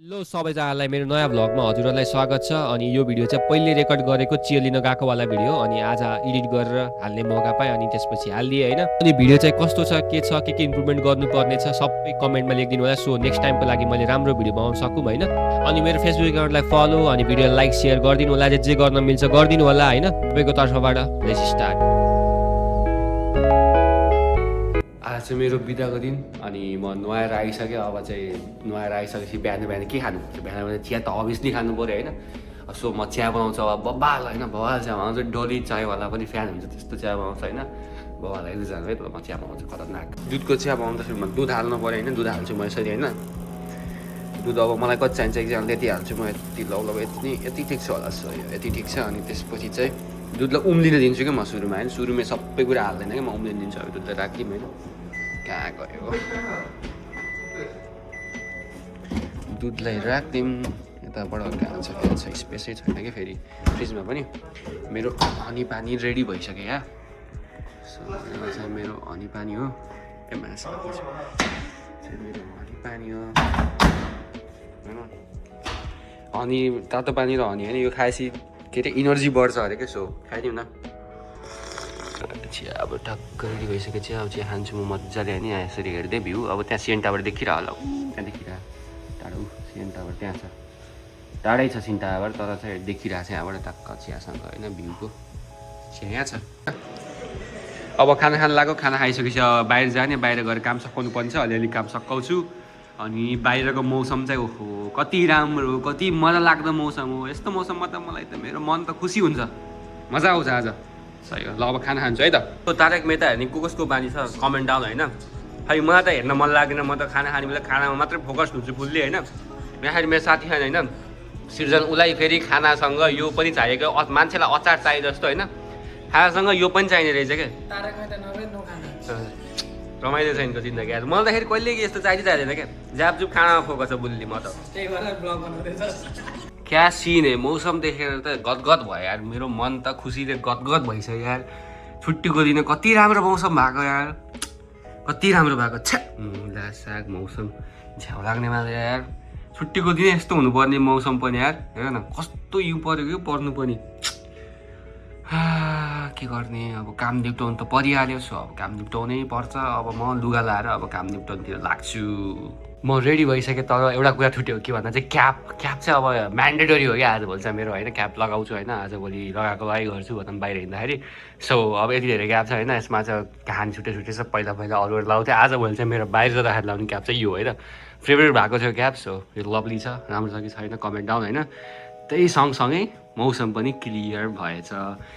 Hello सबैजनालाई मेरो नयाँ भ्लगमा हजुरहरूलाई स्वागत छ। अनि यो भिडियो चाहिँ पहिले रेकर्ड गरेको चियर लिन गएको वाला भिडियो, अनि आज एडिट गरेर हाल्ने मौका पाएँ अनि त्यसपछि हालिदिएँ होइन। अनि भिडियो चाहिँ कस्तो छ, के इम्प्रुभमेन्ट गर्नुपर्ने छ सबै कमेन्टमा लेखिदिनु होला। सो नेक्स्ट टाइमको लागि मैले राम्रो भिडियो बनाउन सकौँ होइन। अनि मेरो फेसबुक एकाउन्टलाई फलो अनि भिडियो लाइक सेयर गरिदिनु होला, जे गर्न मिल्छ गरिदिनु होला होइन। तपाईँको तर्फबाट लेट्स स्टार्ट। आज चाहिँ मेरो बिदाको दिन अनि म नुहाएर आइसकेँ। अब चाहिँ नुहाएर आइसकेपछि बिहान बिहान के खानु, बिहान चिया त अभियसली खानु पऱ्यो होइन। सो म चिया बनाउँछु अब बब्बाल होइन, बब्बाल चिया बनाउँछु। डोली चायवाला पनि फ्यान हुन्छ त्यस्तो चिया बनाउँछ होइन। बब्बाल हेर्दै जानु है, त म चिया बनाउँछु खतरनाक। दुधको चिया बनाउँदाखेरि म दुध हाल्नु पऱ्यो होइन, दुध हाल्छु म यसरी होइन। दुध अब मलाई कति चाहिन्छ एकजनाले यति हाल्छु म, यति लौ यति ठिक छ होला। सो यति ठिक छ। अनि त्यसपछि चाहिँ दुधलाई उम्लिन दिन्छु क्या म सुरुमा होइन। सुरुमै सबै कुरा हाल्दैन क्या, म उम्लिन दिन्छु। अब दुधलाई राखिदिउँ होइन। कहाँ गयो दुधलाई राखिदिउँ। यताबाट कहाँ छ स्पेसै छैन क्या फेरि फ्रिजमा पनि। मेरो हनी पानी रेडी भइसक्यो यहाँ। सो यो चाहिँ मेरो हनी पानी हो। मेरो हनी पानी हो होइन। हनी तातो पानी र हनी होइन, यो खाएपछि के अरे इनर्जी बढ्छ अरे क्या। सो खाइदिउँ न। चिया अब टक्क रेडी भइसक्यो। चिया अब चिया खान्छु म मजाले होइन। यहाँ यसरी हेर्दै भ्यू अब त्यहाँ सिएन टावर देखिरह होला। त्यहाँ देखिरह टाढो सिएन टावर त्यहाँ छ, टाढै छ सिएन टावर, तर चाहिँ देखिरहेको छ यहाँबाट टक्क चियासँग होइन। भ्यूको चिया यहाँ छ। अब खाना खान लाग्यो। खाना खाइसकेपछि अब बाहिर जाने, बाहिर गएर काम सघाउनु पर्छ। अलिअलि काम सघाउँछु। अनि बाहिरको मौसम चाहिँ ओहो कति राम्रो, कति मजा लाग्दो मौसम हो। यस्तो मौसममा त मलाई त मेरो मन त खुसी हुन्छ, मजा आउँछ आज। सही हो। ल अब खाना खान्छु है त। तारक मेहता हेर्ने कसको बानी छ कमेन्ट डाउन होइन। खै मलाई त हेर्न मन लाग्दैन, म त खाना खाने बेला खानामा मात्रै फोकस हुन्छु फुल्ली होइन। यहाँ मेरो साथी खाने होइन सृजन, उसलाई फेरि खानासँग यो पनि चाहिएको, मान्छेलाई अचार चाहिए जस्तो होइन। खानासँग यो पनि चाहिने रहेछ क्या। रमाइलो छ यिनको जिन्दगी। आज मलाई त फेरि कहिले यस्तो चाहिँदैन क्या। ज्यापजुप खानामा फोकस छ बुल्ली म त। क्या सिन है, मौसम देखेर त गदगद भयो यार। मेरो मन त खुसीले गदगद भइसक्यो यार। छुट्टीको दिन कति राम्रो मौसम भएको यार, कति राम्रो भएको। छ्या साग मौसम झ्याउ लाग्ने मात्र यार। छुट्टीको दिन यस्तो हुनुपर्ने मौसम पनि यार, हेर न कस्तो हिउँ परेको यो पर्नु पनि। के गर्ने अब, काम निप्टाउनु त परिहाल्यो। सो अब काम निप्टाउनै पर्छ। अब म लुगा लाएर अब काम निप्टाउनुतिर लाग्छु। म रेडी भइसकेँ, तर एउटा कुरा छुट्यो। के भन्दा चाहिँ क्याप चाहिँ अब म्यान्डेटरी हो क्या आजभोलि चाहिँ मेरो होइन। क्याप लगाउँछु होइन, आजभोलि लगाएको लागि गर्छु भनौँ बाहिर हिँड्दाखेरि। सो अब यति धेरै क्याप छ होइन। यसमा चाहिँ कहानी छुट्टै छ। पहिला अरूहरू लाउँथेँ, आजभोलि चाहिँ मेरो बाहिर जाँदाखेरि लाउने क्याप चाहिँ यो होइन। फेभरेट भएको थियो क्याप। सो यो लभली छ, राम्रो छ कि छैन कमेन्ट डाउन होइन। त्यही सँगसँगै मौसम पनि क्लियर भएछ।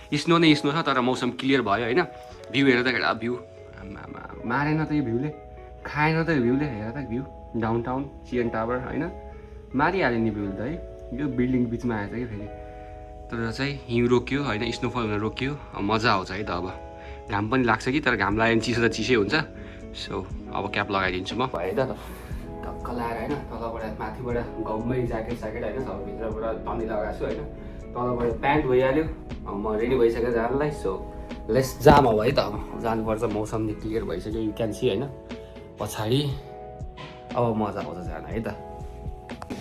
स्नो नै स्नो छ, तर मौसम क्लियर भयो होइन। भ्यू हेर त केटा, भ्यू आमा मारेन त यो भ्यूले, खाएन त यो भ्यूले। हेर त भ्यू डाउन टाउन सिएन टावर होइन, मारिहाल्यो नि भ्यूले त है। यो बिल्डिङ बिचमा आएछ कि फेरि, तर चाहिँ हिउँ रोक्यो होइन, स्नोफल हुन रोक्यो। मजा आउँछ है त। अब घाम पनि लाग्छ कि, तर घाम लाग्यो भने चिसो त चिसै हुन्छ। सो अब क्याप लगाइदिन्छु म भयो त टक्क लगाएर होइन। तलबाट माथिबाट गाउँमै ज्याकेट होइन, सब भित्रबाट टन्नी लगाएको छु होइन। तलबाट प्यान्ट भइहाल्यो। म रेडी भइसक्यो जानलाई। सो लेट्स जाम अब है त। अब जानुपर्छ, मौसम क्लियर भइसक्यो। यु क्यान सी होइन पछाडि। अब मजा आउँछ जान है त।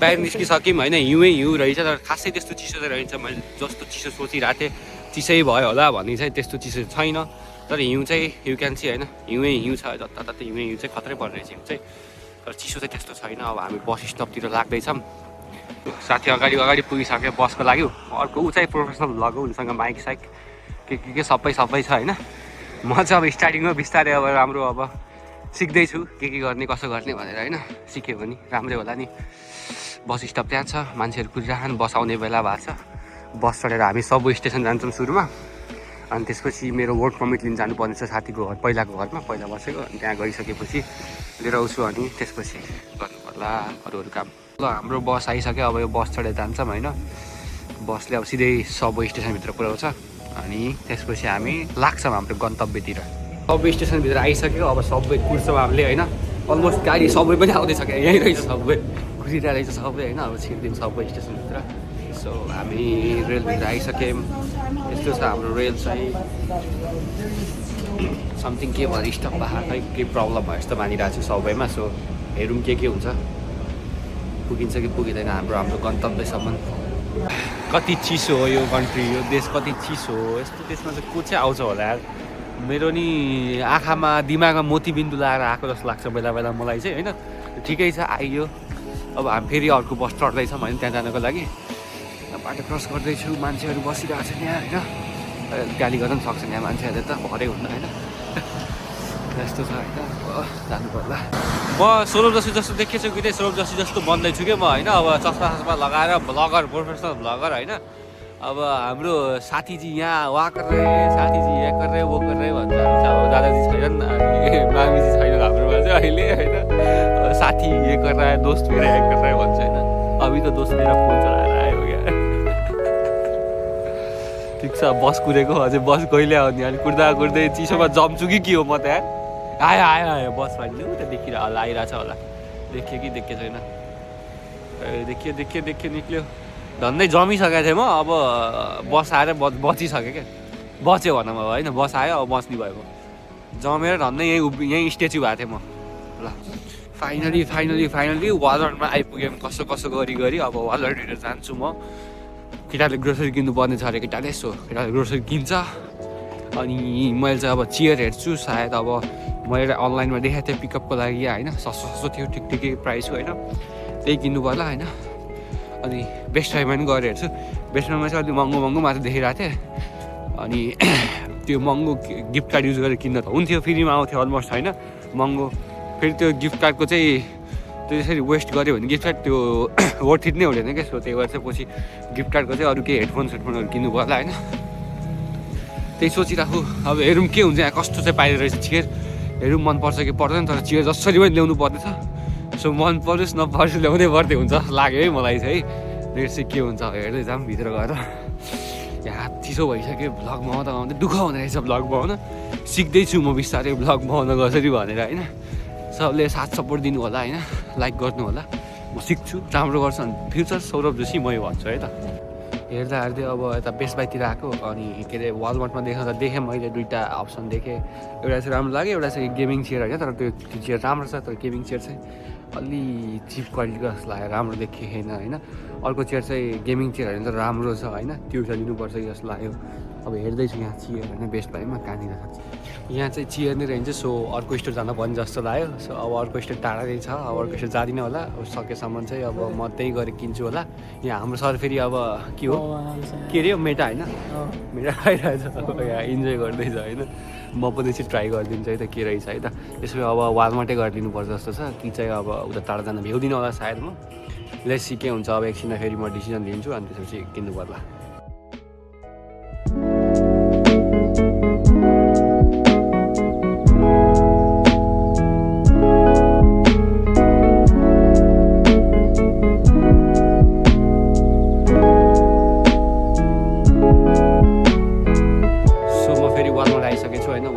बाहिर निस्किसक्यौँ होइन। हिउँ रहेछ, तर खासै त्यस्तो चिसो चाहिँ रहेछ। मैले जस्तो चिसो सोचिरहेको थिएँ चिसै भयो होला भन्ने चाहिँ त्यस्तो चिसो छैन। तर हिउँ चाहिँ यु क्यान सी होइन, हिउँ छ जताततै हिउँ चाहिँ खत्रै पर्ने रहेछ हिउँ चाहिँ। तर चिसो चाहिँ त्यस्तो छैन। अब हामी बस स्टपतिर लाग्दैछौँ। साथी अगाडि पुगिसक्यो बसको लागि। अर्को ऊ चाहिँ प्रोफेसनल भ्लग हो, उनीसँग माइक साइक के सबै छ होइन। म चाहिँ अब स्टार्टिङमा बिस्तारै अब राम्रो अब सिक्दैछु के गर्ने कसो गर्ने भनेर होइन। सिक्यो भने राम्रै होला नि। बस स्टप त्यहाँ छ, मान्छेहरू कुदिरहन्, बस आउने बेला भएको छ। बस चढेर हामी सबवे स्टेसन जान्छौँ सुरुमा। अनि त्यसपछि मेरो वर्क पर्मिट लिन जानुपर्ने छ साथीको घर, पहिलाको घरमा पहिला बसेको। अनि त्यहाँ गइसकेपछि लिएर आउँछु, अनि त्यसपछि गर्नु पर्ला अरू काम। ल हाम्रो बस आइसक्यो। अब यो बस चढेर जान्छौँ होइन। बसले अब सिधै सबवे स्टेसनभित्र पुऱ्याउँछ। अनि त्यसपछि हामी लाग्छौँ हाम्रो गन्तव्यतिर। सबवे स्टेसनभित्र आइसक्यो। अब सबवे कुर्छौँ हामीले होइन। अलमोस्ट गाडी सबवे पनि आउँदैछ क्या, यहीँ रहेछ सबवे, कुदिरहेको रहेछ सबवे होइन। अब छिर्दिउँ सबवे स्टेसनभित्र। सो हामी रेलभित्र आइसक्यौँ। यस्तो छ हाम्रो रेल चाहिँ। समथिङ के भयो स्टप भएको खै केही प्रब्लम भयो जस्तो मानिरहेको छु सबैमा। सो हेरौँ के हुन्छ। पुगिन्छ कि पुगिँदैन हाम्रो गन्तव्यसम्म। कति चिसो हो यो कन्ट्री, यो देश कति चिसो हो। यस्तो देशमा चाहिँ को चाहिँ आउँछ होला यार। मेरो नि आँखामा दिमागमा मोतीबिन्दु लगाएर आएको जस्तो लाग्छ बेला बेला मलाई चाहिँ होइन। ठिकै छ आइयो। अब हामी फेरि अर्को बस चढ्दैछौँ होइन त्यहाँ जानको लागि। बाटो क्रस गर्दैछु, मान्छेहरू बसिरहेको छ यहाँ होइन। गाली गर्न पनि सक्छन् यहाँ मान्छेहरूले त, भरे हुन्न होइन। यस्तो छ होइन, जानु पर्ला। म सौरभ जोशी जस्तो देखेछु कि सौरभ जोशी जस्तो बन्दैछु क्या म होइन। अब चस्मा लगाएर भ्लगर, प्रोफेसनल भ्लगर होइन। अब हाम्रो साथीजी यहाँ वा कर रहे, साथीजी यहाँ कर रहे, वो कर रहे भन्छ। अब दादाजी छैनन्, मामीजी छैनन् हाम्रोमा चाहिँ अहिले होइन। साथी ये कर रहा है, दोस्त मेरा ये कर रहा है भन्छ होइन। अभी त दोस्त मेरा फोन चलाएर आयो क्या। ठिक छ, बस कुरेको अझै बस कहिले आउने। अनि कुर्दै चिसोमा जम्छु कि के हो म त यार। आयो बस भाइले उता देखिरह होला, आइरहेछ होला। देखियो कि देखेको छैन, देखियो निक्ल्यो। झन्डै जमिसकेको थिएँ म। अब बस आएर बचिसक्यो क्या, बच्यो भनौँ अब होइन। बस आयो, अब बस्ने भयो म। जमेर झन्डै यहीँ स्ट्याचु भएको थिएँ म। ल फाइनली वालमार्टमा आइपुग्यौँ। कसो गरी अब वालमार्टतिर जान्छु म। केटाले ग्रोसरी किन्नु पर्ने छ अरे केटाले, सो केटाले ग्रोसरी किन्छ। अनि मैले चाहिँ अब चियर हेर्छु, सायद अब मैले अनलाइनमा देखाएको थिएँ पिकअपको लागि होइन। सस्तो थियो, ठिकै प्राइसको होइन। त्यही किन्नु पर्ला होइन। अनि बेस्ट बाईमा पनि गएर हेर्छु। बेस्ट बाईमा चाहिँ अलिक महँगो मात्र देखिरहेको थिएँ। अनि त्यो महँगो गिफ्ट कार्ड युज गरेर किन्न त हुन्थ्यो, फ्रीमा आउँथ्यो अलमोस्ट होइन। महँगो फेरि त्यो गिफ्ट कार्डको चाहिँ त्यो यसरी वेस्ट गऱ्यो भने गिफ्ट कार्ड त्यो वर्थ इट नै हुँदैन क्या। सो त्यही भएर चाहिँ पछि गिफ्ट कार्डको चाहिँ अरू केही हेडफोनहरू किन्नु पर्ला होइन। त्यही सोचिराखु। अब हेरौँ के हुन्छ यहाँ, कस्तो चाहिँ पाइदो रहेछ चियर। हेरौँ मनपर्छ कि पर्दैन। तर चियर जसरी पनि ल्याउनु पर्नेछ। सो मन परोस् नपरोस् ल्याउँदै पर्दै हुन्छ जस्तो लाग्यो है मलाई चाहिँ। रेट चाहिँ के हुन्छ हेर्दै जाऊँ भित्र गएर। यहाँ चिसो भइसक्यो, भ्लग बनाउँदा दुःख हुँदो रहेछ भ्लग बनाउन। सिक्दैछु म बिस्तारै भ्लग बनाउन कसरी भनेर होइन। सबले साथ सपोर्ट दिनु होला होइन, लाइक गर्नु होला। म सिक्छु, राम्रो गर्छु। अनि फ्युचर सौरभ जोशी मै भन्छु है त। हेर्दै अब यता बेस्ट बाईतिर आएको। अनि के अरे वालमार्टमा देखेँ मैले दुईवटा अप्सन देखेँ। एउटा चाहिँ राम्रो लाग्यो, एउटा चाहिँ गेमिङ चेयर होइन। तर त्यो चेयर राम्रो छ, तर गेमिङ चेयर चाहिँ अलि चिप क्वालिटीको जस्तो लाग्यो, राम्रो देखिएन होइन। अर्को चेयर चाहिँ गेमिङ चेयर होइन तर राम्रो छ होइन, त्यो चाहिँ लिनुपर्छ कि जस्तो लाग्यो। अब हेर्दैछु यहाँ चियर होइन बेस्ट बाईमा कहाँनिर छ। यहाँ चाहिँ चियर नै रहन्छ। सो अर्को स्टोर जान पर्ने जस्तो लाग्यो। सो अब अर्को स्टोर टाढा छ, अब अर्को स्टोर जाँदिनँ होला। अब सकेसम्म चाहिँ अब म त्यही गएर किन्छु होला। यहाँ हाम्रो सर फेरि अब के हो के अरे मेटा होइन, मेटा खाइरहेछ यहाँ इन्जोय गर्दैछ होइन। म पनि चाहिँ ट्राई गरिदिन्छु है त के रहेछ है त। यसो अब वालमार्टै गरिदिनुपर्छ जस्तो छ कि चाहिँ अब उता टाढा जान भ्याउँदिनँ होला सायद म। लेट्स सी के हुन्छ। अब एकछिन फेरि म डिसिजन लिन्छु अनि त्यसपछि किन्नु पर्ला।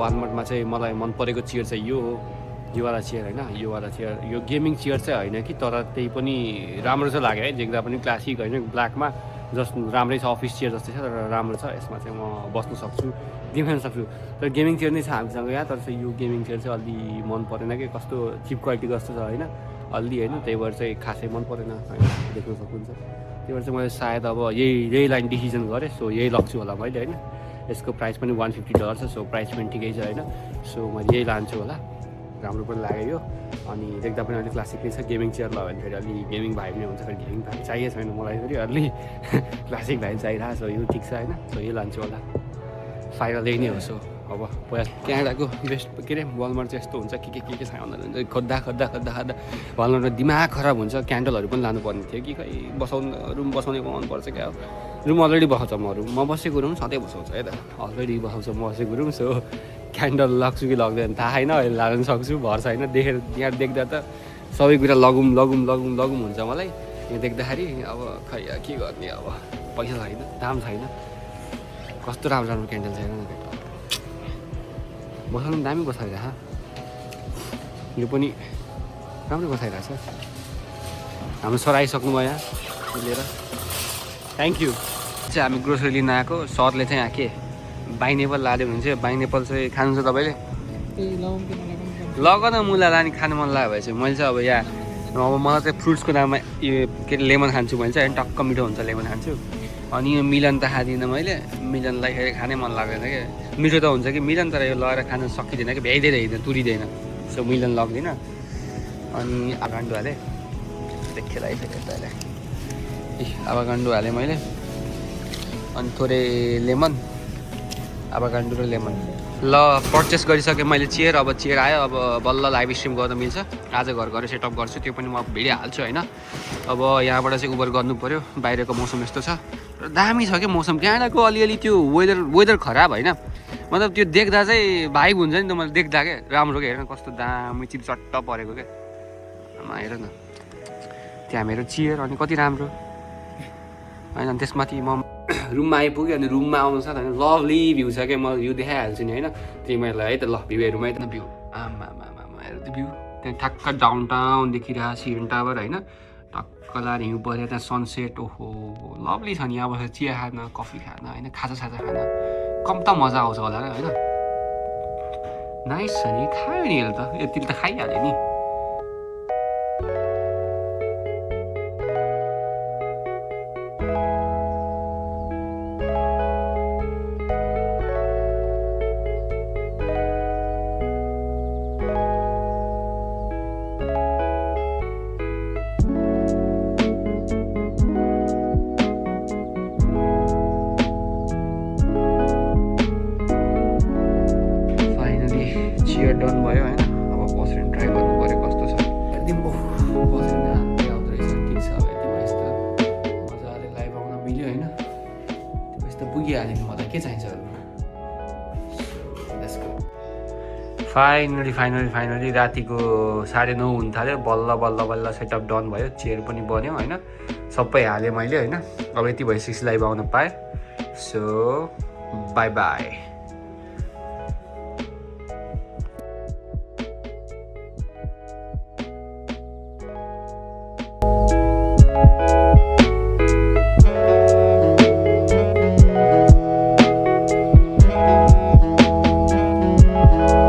वालमार्टमा चाहिँ मलाई मन परेको चेयर चाहिँ यो हो, योवाला चेयर होइन। योवाला चेयर यो गेमिङ चेयर चाहिँ होइन कि, तर त्यही पनि राम्रो चाहिँ लाग्यो है। देख्दा पनि क्लासिक होइन, ब्ल्याकमा जस्ट राम्रै छ। अफिस चेयर जस्तै छ तर राम्रो छ। यसमा चाहिँ म बस्नु सक्छु, गेम खेल्न सक्छु। तर गेमिङ चेयर नै छ हामीसँग यहाँ। तर चाहिँ यो गेमिङ चेयर चाहिँ अलि मन परेन कि, कस्तो चिप क्वालिटीको जस्तो छ होइन अलि होइन। त्यही भएर चाहिँ खासै मन परेन होइन, देख्न सक्नुहुन्छ। त्यही भएर चाहिँ मैले सायद अब यही लाइन डिसिजन गरेँ। सो यही लग्छु होला मैले होइन। यसको प्राइस पनि $150 छ। सो प्राइस पनि ठिकै छ होइन। सो मैले यही लान्छु होला, राम्रो पनि लाग्यो यो। अनि देख्दा पनि अलिक क्लासिक नै छ। गेमिङ चेयर लगायो भने फेरि अलि गेमिङ भाइब नै हुन्छ। फेरि गेमिङ भाइब चाहिएको छैन मलाई, फेरि अलि क्लासिक भाइब चाहिरहेको छ। यो ठिक छ होइन। सो यही लान्छु होला, फाइनल यही नै हो। सो अब क्यानाडाको बेस्ट के अरे वालमार्ट चाहिँ यस्तो हुन्छ के छ भन्दा खोज्दा वालमार्टमा दिमाग खराब हुन्छ। क्यान्डलहरू पनि लानुपर्ने थियो कि खै रुम बसाउने मनपर्छ क्या। रुम अलरेडी बसाउँछ म बसेको रुम सधैँ बसाउँछ है त, अलरेडी बसाउँछ म बसेको रुम। सो क्यान्डल लाग्छु कि लाग्दैन थाहा छैन, अहिले लाग्न सक्छु भर्छ होइन। देखेर यहाँ देख्दा त सबै कुरा लगौँ हुन्छ मलाई यहाँ देख्दाखेरि। अब खै के गर्ने, अब पैसा छैन, दाम छैन। कस्तो राम्रो क्यान्डल छैन बसाउनु, दामी बसाइरहेछ। यो पनि राम्रो बसाइरहेछ। हाम्रो सर आइसक्नु भयो यहाँ लिएर, थ्याङ्क यू। चाहिँ हामी ग्रोसरी लिन आएको। सरले चाहिँ यहाँ के पाइनएप्पल लाँदै हुनुहुन्छ। पाइनएप्पल चाहिँ खानु छ तपाईँले? लग न मुला लाने खानु मन लाग्यो भए चाहिँ मैले चाहिँ अब यहाँ अब मलाई चाहिँ फ्रुट्सको नाममा यो के अरे लेमन खान्छु भने चाहिँ टक्क मिठो हुन्छ लेमन खान्छु। अनि यो मिलन त खाँदिनँ मैले, मिलनलाई फेरि खानै मन लाग्दैन क्या। मिठो त हुन्छ कि मिलन, तर यो लगाएर खान सकिँदैन कि, भ्याइँदैन तुरिँदैन, सो मिलन लग्दिनँ। अनि आभाकान्डो हालेँ, देखेर आइसक्यो तैँले आभाकान्डो हालेँ मैले, अनि थोरै लेमन, आभाकान्डो र लेमन। ल पर्चेस गरिसकेँ मैले चेयर। अब चेयर आयो, अब बल्ल लाइभ स्ट्रिम गर्न मिल्छ। आज घर गएर सेटअप गर्छु, त्यो पनि म भिडियो हाल्छु होइन। अब यहाँबाट चाहिँ उबर गर्नु पऱ्यो, बाहिरको मौसम यस्तो छ र दामी छ क्या मौसम। क्यानाडाको अलिअलि त्यो वेदर खराब होइन, मतलब त्यो देख्दा चाहिँ भाइब हुन्छ नि त, मैले देख्दा क्या राम्रो क्या। हेर कस्तो दामी चिप्चट्ट परेको क्या, हेर न त्यहाँ मेरो चेयर, अनि कति राम्रो होइन। त्यसमाथि म रुममा आइपुग्यो, अनि रुममा आउनु साथ होइन लभली भ्यू छ क्या, म भ्यू देखाइहाल्छु नि होइन तिमीहरूलाई है त। ल भ्यू हेरौँ है त, भ्यू आमा हेर त्यो भ्यू, त्यहाँ ठ्याक्क डाउन टाउन देखिरहेको सिएन टावर होइन, टक्क लाएर हिउँ पऱ्यो, त्यहाँ सनसेट। ओहो लभली छ नि, यहाँ बसेर चिया खान, कफी खान होइन, खाजा खान कम त मजा आउँछ होला र होइन। नाइस छ नि, खायो नि हेर त, यति त खाइहाल्यो नि। डन भयो होइन, अब बसेर ट्राई गर्नु पऱ्यो कस्तो छ। दिम्बो बसेर हातै आउँदो रहेछ, ठिक छ अब यति भएछ त, मजाले लाइभ आउन मिल्यो होइन। त्यो भएछ त पुगिहाल्यो नि, मलाई के चाहिन्छ अरू। फाइनली रातिको 9:30 हुन थाल्यो, बल्ल सेटअप डन भयो, चेयर पनि बन्यो होइन, सबै हालेँ मैले होइन। अब यति भइसकेपछि लाइभ आउन पाएँ। So by by.